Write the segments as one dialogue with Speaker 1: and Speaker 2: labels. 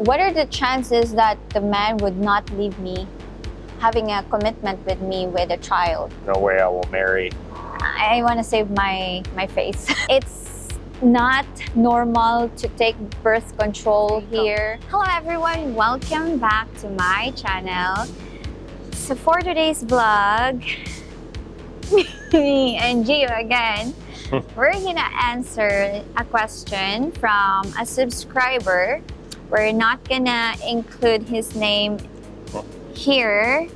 Speaker 1: What are the chances that the man would not leave me, having a commitment with me with a child?
Speaker 2: No way I will marry.
Speaker 1: I want to save my face. It's not normal to take birth control here. Hello everyone, welcome back to my channel. So for today's vlog, me and Gio again, we're gonna answer a question from a subscriber. We're not gonna include his name here,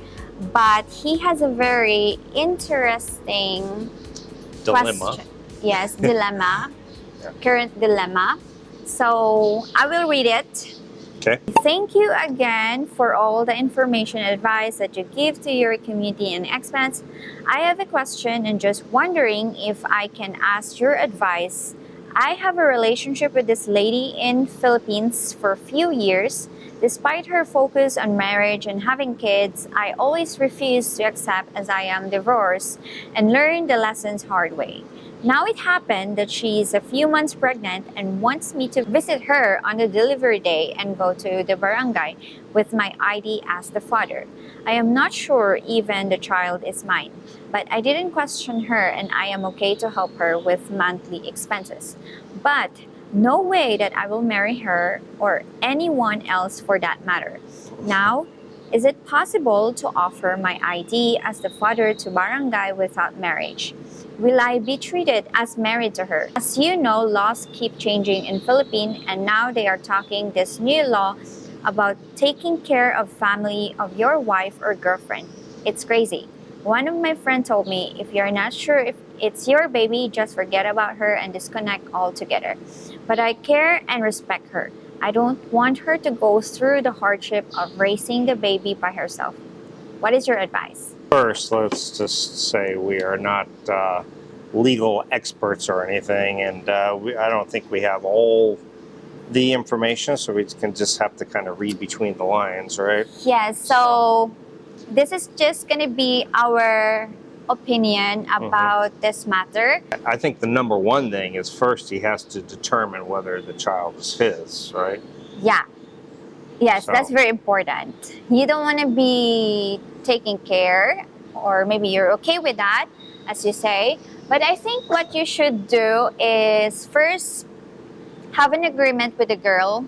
Speaker 1: but he has a very interesting
Speaker 2: Dilemma.
Speaker 1: question. Yes, dilemma.
Speaker 2: Yeah.
Speaker 1: Current dilemma. So I will read it.
Speaker 2: Okay.
Speaker 1: Thank you again for all the information and advice that you give to your community and expats. I have a question and just wondering if I can ask your advice. I have a relationship with this lady in Philippines for a few years. Despite her focus on marriage and having kids, I always refuse to accept as I am divorced and learn the lessons hard way. Now it happened that she is a few months pregnant and wants me to visit her on the delivery day and go to the barangay with my ID as the father. I am not sure even the child is mine, but I didn't question her and I am okay to help her with monthly expenses. But no way that I will marry her or anyone else for that matter. Now, is it possible to offer my ID as the father to barangay without marriage? Will I be treated as married to her? As you know, laws keep changing in Philippines and now they are talking this new law about taking care of family of your wife or girlfriend. It's crazy. One of my friends told me, if you're not sure if it's your baby, just forget about her and disconnect altogether. But I care and respect her. I don't want her to go through the hardship of raising the baby by herself. What is your advice?
Speaker 2: First, let's just say we are not legal experts or anything, and I don't think we have all the information, so we can just have to kind of read between the lines, right?
Speaker 1: Yes, so this is just going to be our opinion about this matter.
Speaker 2: I think the number one thing is first he has to determine whether the child is his, right?
Speaker 1: Yeah. Yes,
Speaker 2: So-
Speaker 1: that's very important. You don't want to be taking care, or maybe you're okay with that, as you say. But I think what you should do is first have an agreement with the girl.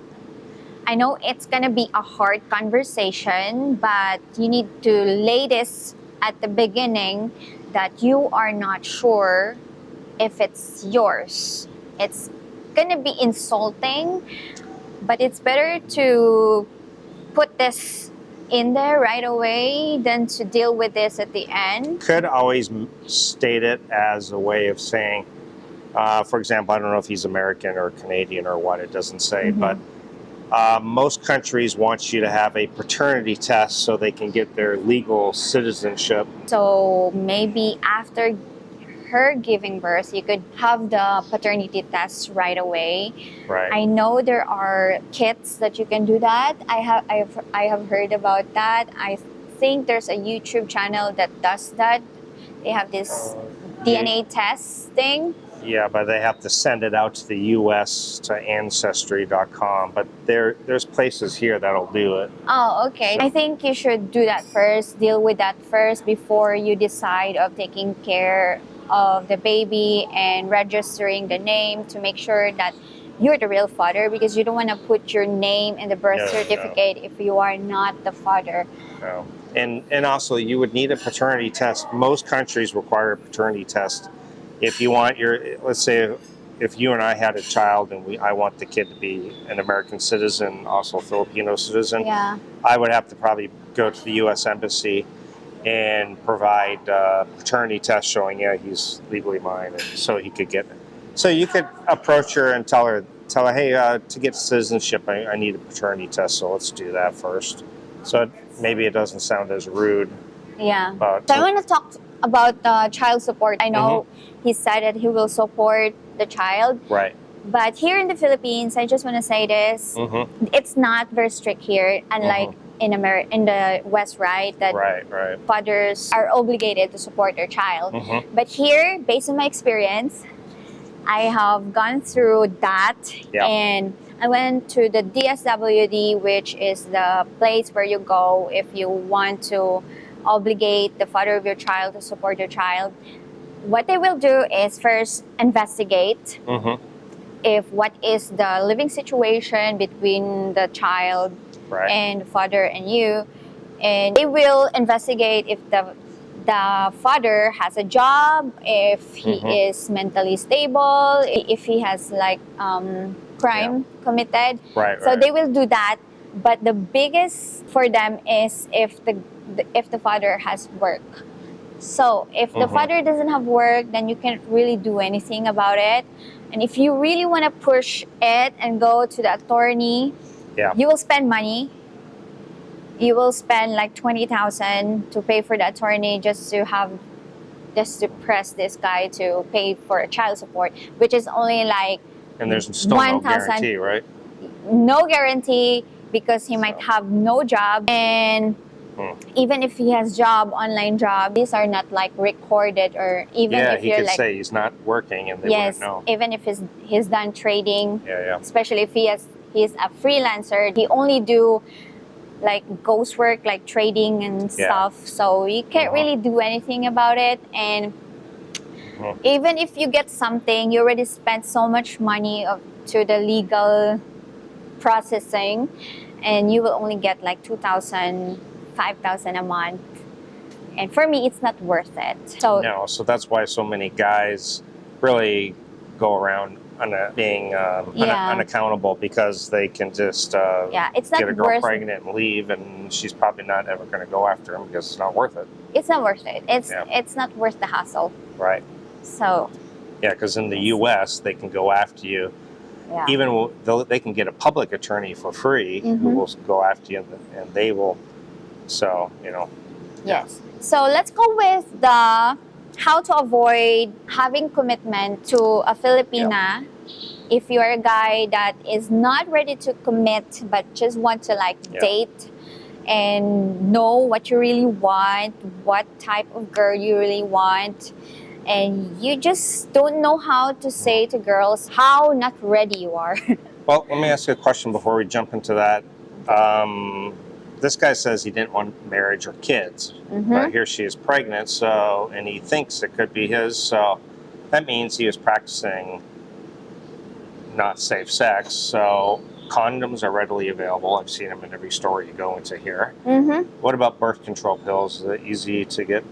Speaker 1: I know it's going to be a hard conversation, but you need to lay this at the beginning that you are not sure if it's yours. It's going to be insulting, but it's better to put this in there right away than to deal with this at the end.
Speaker 2: Could always state it as a way of saying, for example, I don't know if he's American or Canadian or what, it doesn't say, but most countries want you to have a paternity test so they can get their legal citizenship.
Speaker 1: So maybe after her giving birth, you could have the paternity test right away.
Speaker 2: Right.
Speaker 1: I know there are kits that you can do that. I have heard about that. I think there's a YouTube channel that does that. They have this DNA testing.
Speaker 2: Yeah, but they have to send it out to the US to Ancestry.com. But there's places here that'll do it.
Speaker 1: Oh, okay.
Speaker 2: So-
Speaker 1: I think you should do that first, deal with that first before you decide of taking care of the baby and registering the name to make sure that you're the real father, because you don't want to put your name in the birth
Speaker 2: No.
Speaker 1: certificate if you are not the father.
Speaker 2: No. And also you would need a paternity test. Most countries require a paternity test. If you want let's say if you and I had a child and I want the kid to be an American citizen, also a Filipino citizen,
Speaker 1: Yeah.
Speaker 2: I would have to probably go to the US Embassy and provide a paternity test showing, yeah, he's legally mine, and so he could get it. So you could approach her and tell her, hey, to get citizenship, I need a paternity test, so let's do that first. So maybe it doesn't sound as rude.
Speaker 1: Yeah.
Speaker 2: But
Speaker 1: So I want to talk about child support. I know he said that he will support the child,
Speaker 2: right.
Speaker 1: but here in the Philippines, I just want to say this: it's not very strict here, unlike in the West, right? That
Speaker 2: Right.
Speaker 1: fathers are obligated to support their child. But here, based on my experience, I have gone through that,
Speaker 2: Yeah.
Speaker 1: and I went to the DSWD, which is the place where you go if you want to obligate the father of your child to support your child. What they will do is first investigate
Speaker 2: Mm-hmm.
Speaker 1: if what is the living situation between the child
Speaker 2: Right.
Speaker 1: and the father and you, and they will investigate if the father has a job, if he
Speaker 2: Mhm.
Speaker 1: is mentally stable, if he has like crime committed.
Speaker 2: Right.
Speaker 1: So
Speaker 2: Right.
Speaker 1: they will do that. But the biggest for them is if the father has work. So if the
Speaker 2: Mhm.
Speaker 1: father doesn't have work, then you can't really do anything about it. And if you really want to push it and go to the attorney,
Speaker 2: Yeah.
Speaker 1: you will spend money. You will spend like 20,000 to pay for the attorney just to press this guy to pay for a child support, which is only like
Speaker 2: And there's still no
Speaker 1: 1,000.
Speaker 2: guarantee, right?
Speaker 1: No guarantee because he might
Speaker 2: So.
Speaker 1: have no job, and even if he has job, online job, these are not like recorded, or even
Speaker 2: Yeah,
Speaker 1: if
Speaker 2: he
Speaker 1: you're
Speaker 2: could
Speaker 1: like,
Speaker 2: say he's not working, and they
Speaker 1: yes,
Speaker 2: wouldn't know.
Speaker 1: even if he's done trading,
Speaker 2: Yeah.
Speaker 1: especially if he's a freelancer, he only do like ghost work, like trading and stuff. So you can't really do anything about it. And even if you get something, you already spent so much money to the legal processing, and you will only get like 2,000, 5,000 a month. And for me, it's not worth it. So
Speaker 2: No, so that's why so many guys really go around being unaccountable, because they can just
Speaker 1: it's not
Speaker 2: get a girl
Speaker 1: worth
Speaker 2: pregnant and leave, and she's probably not ever going to go after him because it's not worth it.
Speaker 1: It's not worth it. It's not worth the hassle.
Speaker 2: Right.
Speaker 1: So.
Speaker 2: Yeah, because in the U.S. they can go after you.
Speaker 1: Yeah.
Speaker 2: Even they can get a public attorney for free who will go after you, and they will. So
Speaker 1: Yes. So let's go with the how to avoid having commitment to a Filipina. If you're a guy that is not ready to commit but just want to like date and know what you really want, what type of girl you really want, and you just don't know how to say to girls how not ready you are.
Speaker 2: Well, let me ask you a question before we jump into that. This guy says he didn't want marriage or kids, but here she is pregnant, and he thinks it could be his, so that means he was practicing not safe sex. So condoms are readily available. I've seen them in every store you go into here. What about birth control pills? Is it easy to get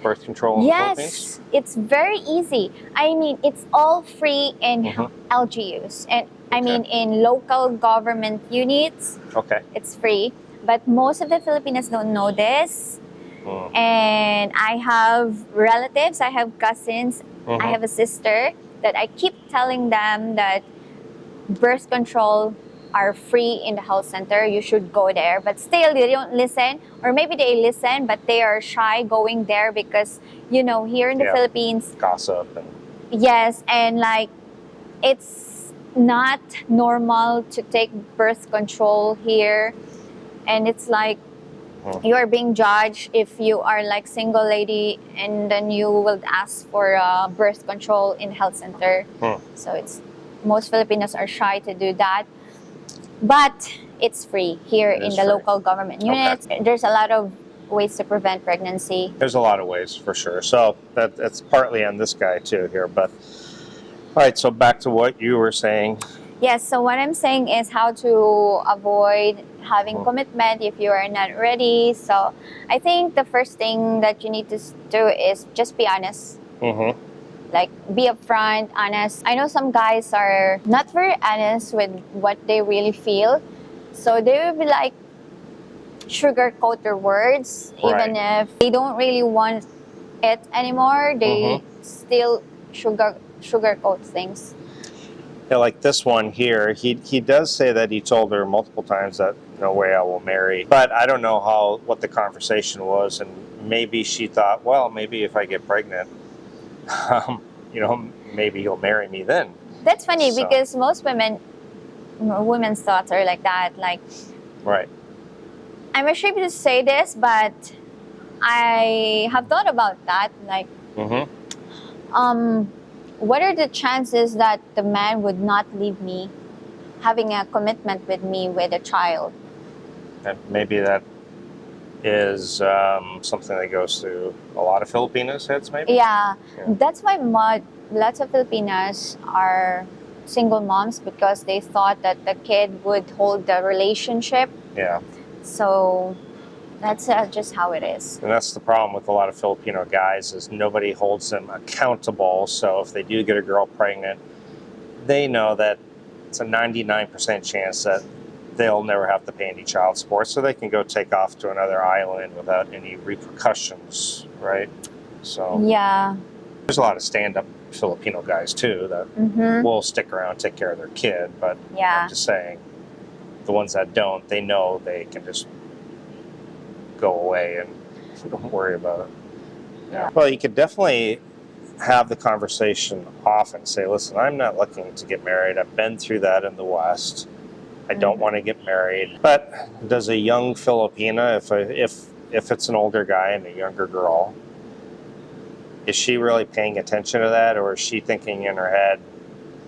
Speaker 2: birth control in the Philippines?
Speaker 1: Yes, it's very easy. I mean, it's all free in LGUs, and I mean in local government units.
Speaker 2: Okay.
Speaker 1: It's free, but most of the Filipinos don't know this. And I have relatives, I have cousins, I have a sister that I keep telling them that birth control are free in the health center. You should go there. But still, they don't listen. Or maybe they listen, but they are shy going there because, here in the Philippines,
Speaker 2: gossip.
Speaker 1: Yes, and like, it's not normal to take birth control here. And it's like, you are being judged if you are like single lady and then you will ask for birth control in health center. So most Filipinos are shy to do that, but it's free here in the local government units. There's a lot of ways to prevent pregnancy.
Speaker 2: There's a lot of ways for sure. So that's partly on this guy too here. But all right, so back to what you were saying.
Speaker 1: Yes, so what I'm saying is how to avoid having commitment if you are not ready. So I think the first thing that you need to do is just be honest. Like, be upfront, honest. I know some guys are not very honest with what they really feel. So they will be like, sugarcoat their words. Even if they don't really want it anymore, they still sugarcoat things.
Speaker 2: Yeah, like this one here, he does say that he told her multiple times that no way I will marry. But I don't know what the conversation was, and maybe she thought, well, maybe if I get pregnant, maybe he'll marry me then.
Speaker 1: That's funny because most women's thoughts are like that. Like, I'm ashamed to say this, but I have thought about that. Like, what are the chances that the man would not leave me having a commitment with me with a child.
Speaker 2: And maybe that is something that goes through a lot of Filipinos' heads, maybe?
Speaker 1: Yeah,
Speaker 2: Yeah.
Speaker 1: that's why lots of Filipinas are single moms because they thought that the kid would hold the relationship.
Speaker 2: Yeah.
Speaker 1: So that's just how it is.
Speaker 2: And that's the problem with a lot of Filipino guys is nobody holds them accountable. So if they do get a girl pregnant, they know that it's a 99% chance that they'll never have to pay any child support, so they can go take off to another island without any repercussions, right? So
Speaker 1: Yeah.
Speaker 2: there's a lot of stand-up Filipino guys too that will stick around, take care of their kid, but
Speaker 1: Yeah.
Speaker 2: I'm just saying, the ones that don't, they know they can just go away and don't worry about it.
Speaker 1: Yeah.
Speaker 2: Well, you could definitely have the conversation often. Say, listen, I'm not looking to get married. I've been through that in the West. I don't want to get married. But does a young Filipina, if it's an older guy and a younger girl, is she really paying attention to that, or is she thinking in her head,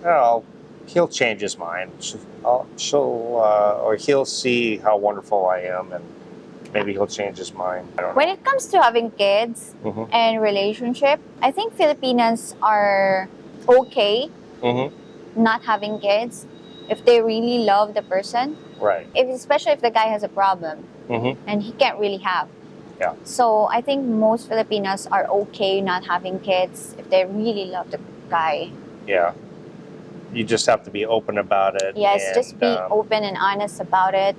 Speaker 2: "Oh, he'll change his mind. Or he'll see how wonderful I am, and maybe he'll change his mind." I don't know.
Speaker 1: When it comes to having kids
Speaker 2: Mhm.
Speaker 1: and relationship, I think Filipinas are okay not having kids if they really love the person.
Speaker 2: Right.
Speaker 1: Especially if the guy has a problem and he can't really have.
Speaker 2: Yeah.
Speaker 1: So I think most Filipinos are okay not having kids if they really love the guy.
Speaker 2: Yeah. You just have to be open about it.
Speaker 1: Yes,
Speaker 2: and,
Speaker 1: just be open and honest about it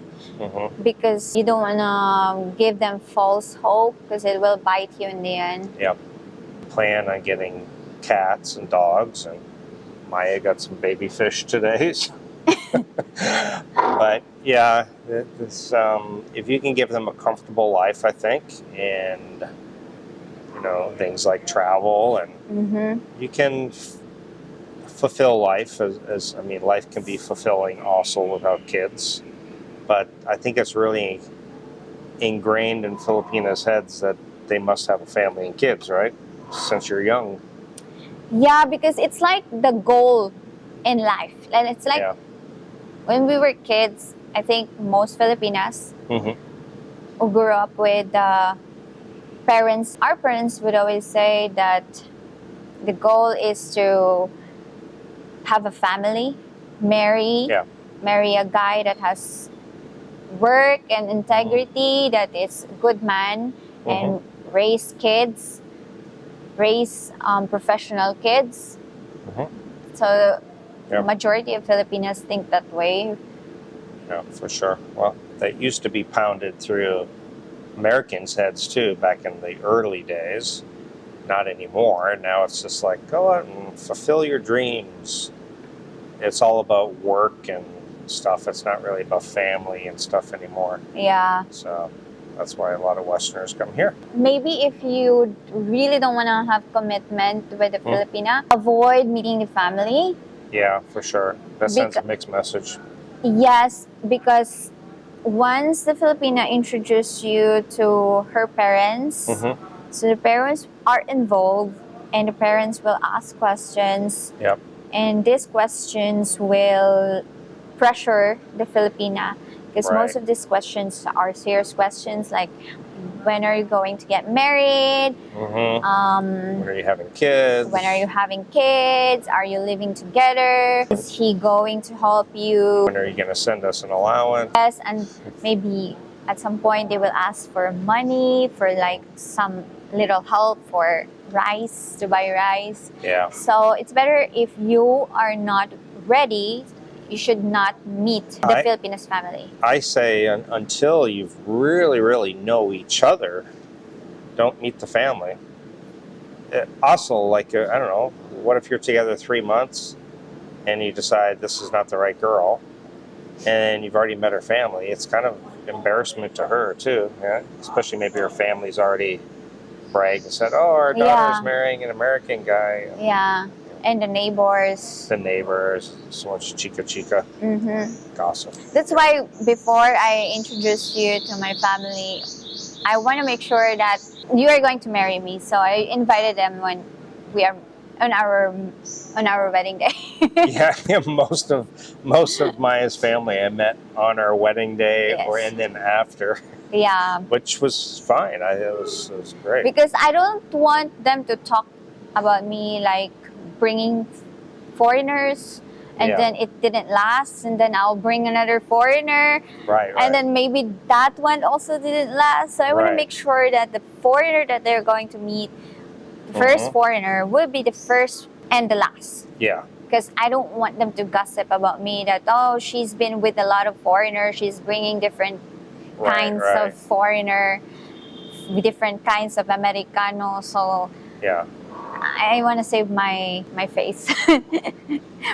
Speaker 1: because you don't want to give them false hope because it will bite you in the end.
Speaker 2: Yep. Plan on getting cats and dogs, and Maya got some baby fish today. But yeah, if you can give them a comfortable life, I think, and things like travel, and you can fulfill life as I mean, life can be fulfilling also without kids. But I think it's really ingrained in Filipinos' heads that they must have a family and kids, right? Since you're young.
Speaker 1: Yeah, because it's like the goal in life. And it's like when we were kids, I think most Filipinas who grew up with parents, our parents would always say that the goal is to have a family, marry a guy that has work and integrity, that is a good man, and raise kids, raise professional kids. So the majority of Filipinos think that way.
Speaker 2: Yeah, for sure. Well, that used to be pounded through Americans' heads too back in the early days. Not anymore. Now it's just like, go out and fulfill your dreams. It's all about work and stuff. It's not really about family and stuff anymore.
Speaker 1: Yeah.
Speaker 2: So that's why a lot of Westerners come here.
Speaker 1: Maybe if you really don't want to have commitment with a Filipina, avoid meeting the family.
Speaker 2: Yeah, for sure. That sends a mixed message.
Speaker 1: Yes, because once the Filipina introduces you to her parents, so the parents are involved and the parents will ask questions.
Speaker 2: Yep.
Speaker 1: And these questions will pressure the Filipina because most of these questions are serious questions like, when are you going to get married?
Speaker 2: When are you having kids?
Speaker 1: When are you having kids? Are you living together? Is he going to help you?
Speaker 2: When are you going to send us an allowance?
Speaker 1: Yes, and maybe at some point they will ask for money, for like some little help for rice, to buy rice.
Speaker 2: Yeah.
Speaker 1: So it's better if you are not ready, you should not meet the Filipinos family.
Speaker 2: I say until you really, really know each other, don't meet the family. Also, like, I don't know, what if you're together 3 months and you decide this is not the right girl and you've already met her family? It's kind of embarrassment to her too, especially maybe her family's already bragged and said, oh, our daughter's marrying an American guy.
Speaker 1: Yeah. And the neighbors.
Speaker 2: The neighbors, so much chica gossip.
Speaker 1: That's why before I introduce you to my family, I want to make sure that you are going to marry me. So I invited them when we are on our wedding day.
Speaker 2: Yeah, most of Maya's family I met on our wedding day or
Speaker 1: Yes.
Speaker 2: and then after,
Speaker 1: Yeah,
Speaker 2: which was fine. It was great.
Speaker 1: because I don't want them to talk about me like bringing foreigners, and
Speaker 2: Yeah.
Speaker 1: then it didn't last, and then I'll bring another foreigner,
Speaker 2: Right,
Speaker 1: and then maybe that one also didn't last. So I want to
Speaker 2: Right.
Speaker 1: make sure that the foreigner that they're going to meet, the first
Speaker 2: Mhm.
Speaker 1: foreigner, will be the first and the last.
Speaker 2: Yeah,
Speaker 1: Because I don't want them to gossip about me that, oh, she's been with a lot of foreigners, she's bringing different kinds
Speaker 2: right.
Speaker 1: of foreigner, different kinds of Americano. So
Speaker 2: Yeah.
Speaker 1: I want to save my face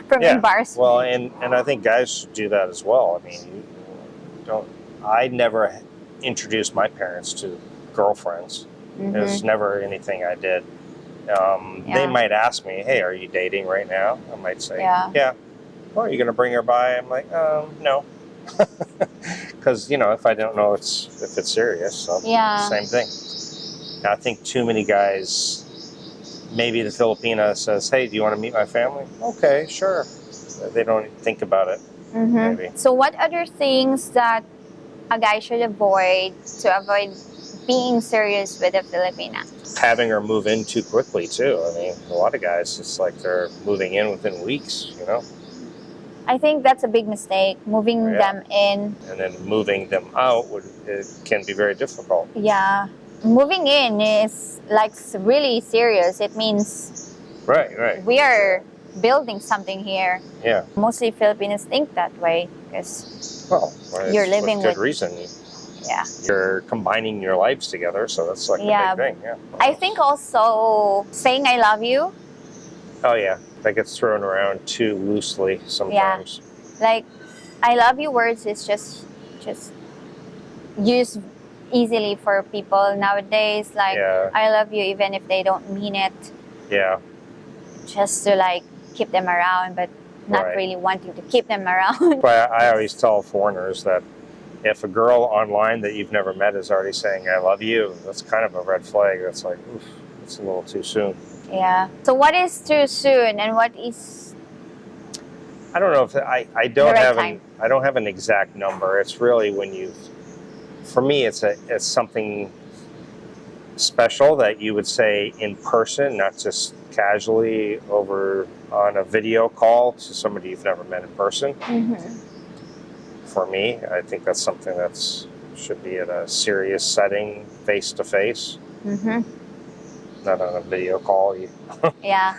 Speaker 1: from
Speaker 2: Yeah.
Speaker 1: embarrassment.
Speaker 2: Well, and I think guys should do that as well. I mean, you don't. I never introduced my parents to girlfriends. It was never anything I did. They
Speaker 1: Yeah.
Speaker 2: might ask me, "Hey, are you dating right now?" I might say,
Speaker 1: Yeah.
Speaker 2: "Yeah." Oh, are you going to bring her by? I'm like, no, because if I don't know if it's serious, so
Speaker 1: Yeah.
Speaker 2: same thing. I think too many guys. Maybe the Filipina says, "Hey, do you want to meet my family?" Okay, sure. They don't think about it. Maybe.
Speaker 1: So what other things that a guy should avoid to avoid being serious with a Filipina?
Speaker 2: Having her move in too quickly too. I mean, a lot of guys, it's like they're moving in within weeks.
Speaker 1: I think that's a big mistake, moving
Speaker 2: Yeah.
Speaker 1: them in.
Speaker 2: And then moving them out it can be very difficult.
Speaker 1: Yeah. Moving in is like really serious. It means
Speaker 2: Right.
Speaker 1: we are building something here.
Speaker 2: Yeah.
Speaker 1: Mostly Filipinos think that way because
Speaker 2: Well,
Speaker 1: you're
Speaker 2: it's
Speaker 1: living
Speaker 2: with good
Speaker 1: with-
Speaker 2: reason.
Speaker 1: yeah.
Speaker 2: You're combining your lives together, so that's like
Speaker 1: Yeah.
Speaker 2: a big thing. Yeah.
Speaker 1: I think also saying I love you,
Speaker 2: Oh yeah, that gets thrown around too loosely sometimes.
Speaker 1: like I love you words is just used easily for people nowadays. Like
Speaker 2: Yeah.
Speaker 1: I love you even if they don't mean it,
Speaker 2: Yeah.
Speaker 1: just to like keep them around, but not
Speaker 2: Right.
Speaker 1: really wanting to keep them around.
Speaker 2: But I always tell foreigners that if a girl online that you've never met is already saying "I love you," that's kind of a red flag. That's like, oof, it's a little too soon.
Speaker 1: Yeah. So what is too soon and what is
Speaker 2: I don't know if I don't
Speaker 1: The right
Speaker 2: have
Speaker 1: time.
Speaker 2: I don't have an exact number. It's really when for me it's something special that you would say in person, not just casually over on a video call to somebody you've never met in person. For me, I think that's something should be in a serious setting, face to face, not on a video call.
Speaker 1: yeah.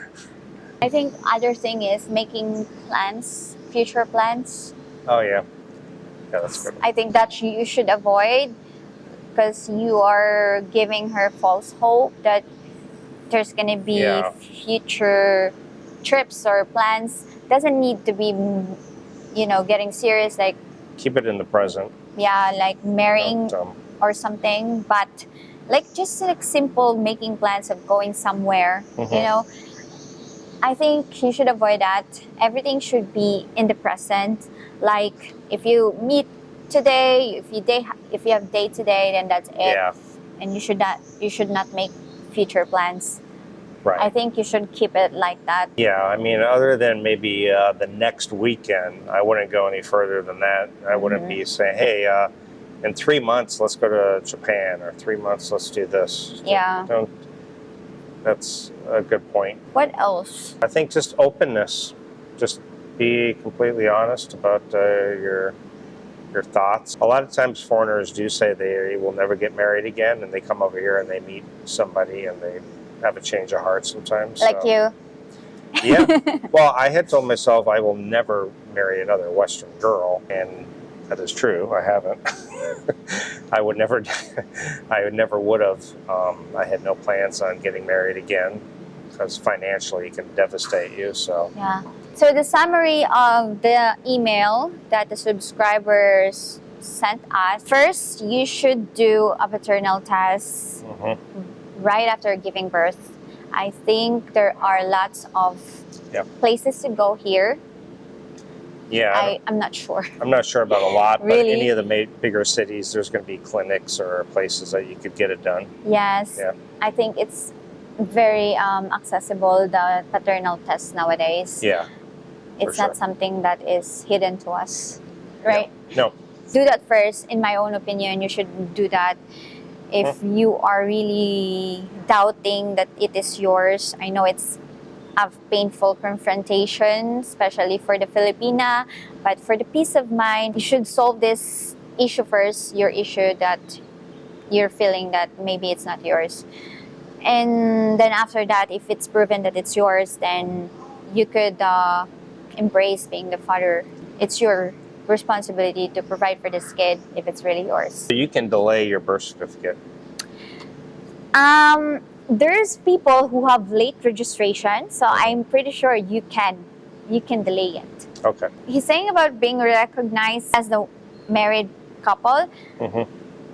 Speaker 1: I think other thing is making plans, future plans.
Speaker 2: Oh yeah, that's good.
Speaker 1: I think that you should avoid because you are giving her false hope that there's gonna be
Speaker 2: Yeah.
Speaker 1: future trips or plans. Doesn't need to be, getting serious like
Speaker 2: Keep it in the present.
Speaker 1: like marrying
Speaker 2: Don't,
Speaker 1: or something, but like just like simple making plans of going somewhere. I think you should avoid that. Everything should be in the present. Like if you meet today, if you have date today, then that's it.
Speaker 2: Yeah.
Speaker 1: And you should not make future plans.
Speaker 2: Right.
Speaker 1: I think you should keep it like that.
Speaker 2: Yeah, I mean, other than maybe the next weekend, I wouldn't go any further than that. I wouldn't be saying, hey, in 3 months, let's go to Japan, or 3 months, let's do this.
Speaker 1: Yeah.
Speaker 2: That's a good point.
Speaker 1: What else?
Speaker 2: I think just openness. Just be completely honest about your thoughts. A lot of times foreigners do say they will never get married again, and they come over here and they meet somebody and they have a change of heart sometimes.
Speaker 1: Like you.
Speaker 2: Yeah. Well, I had told myself I will never marry another Western girl, and that is true. I haven't. I would never. I never would have. I had no plans on getting married again because financially it can devastate you. So.
Speaker 1: Yeah. So the summary of the email that the subscribers sent us. First, you should do a paternal test right after giving birth. I think there are lots of places to go here.
Speaker 2: Yeah,
Speaker 1: I'm not sure.
Speaker 2: I'm not sure about a lot,
Speaker 1: Really?
Speaker 2: but any of the bigger cities, there's going to be clinics or places that you could get it done.
Speaker 1: Yes.
Speaker 2: Yeah.
Speaker 1: I think it's very accessible, the paternal test nowadays.
Speaker 2: Yeah.
Speaker 1: It's
Speaker 2: sure.
Speaker 1: not something that is hidden to us, right?
Speaker 2: No.
Speaker 1: Do that first. In my own opinion, you should do that if you are really doubting that it is yours. I know it's a painful confrontation, especially for the Filipina, but for the peace of mind, you should solve this issue first, your issue that you're feeling that maybe it's not yours. And then after that, if it's proven that it's yours, then you could embrace being the father. It's your responsibility to provide for this kid if it's really yours.
Speaker 2: So you can delay your birth certificate.
Speaker 1: There's people who have late registration, so I'm pretty sure you can delay it.
Speaker 2: Okay.
Speaker 1: He's saying about being recognized as the married couple.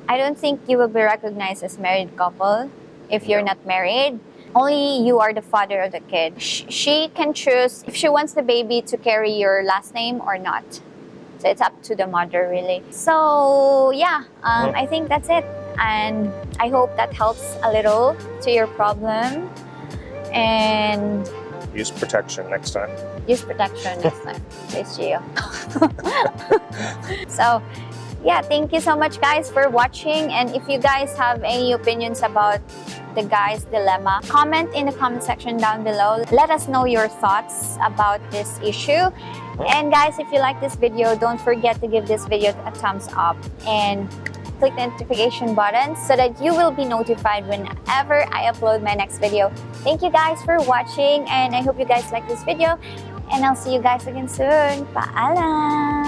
Speaker 1: I don't think you will be recognized as married couple if you're not married. Only you are the father of the kid. She can choose if she wants the baby to carry your last name or not. So it's up to the mother, really. So yeah, I think that's it. And I hope that helps a little to your problem. And
Speaker 2: use protection next time.
Speaker 1: Use protection next time. Thanks, Gio. So yeah, thank you so much, guys, for watching. And if you guys have any opinions about the guy's dilemma, comment in the comment section down below. Let us know your thoughts about this issue. And guys, if you like this video, don't forget to give this video a thumbs up and click the notification button so that you will be notified whenever I upload my next video. Thank you guys for watching, and I hope you guys like this video, and I'll see you guys again soon. Paalam!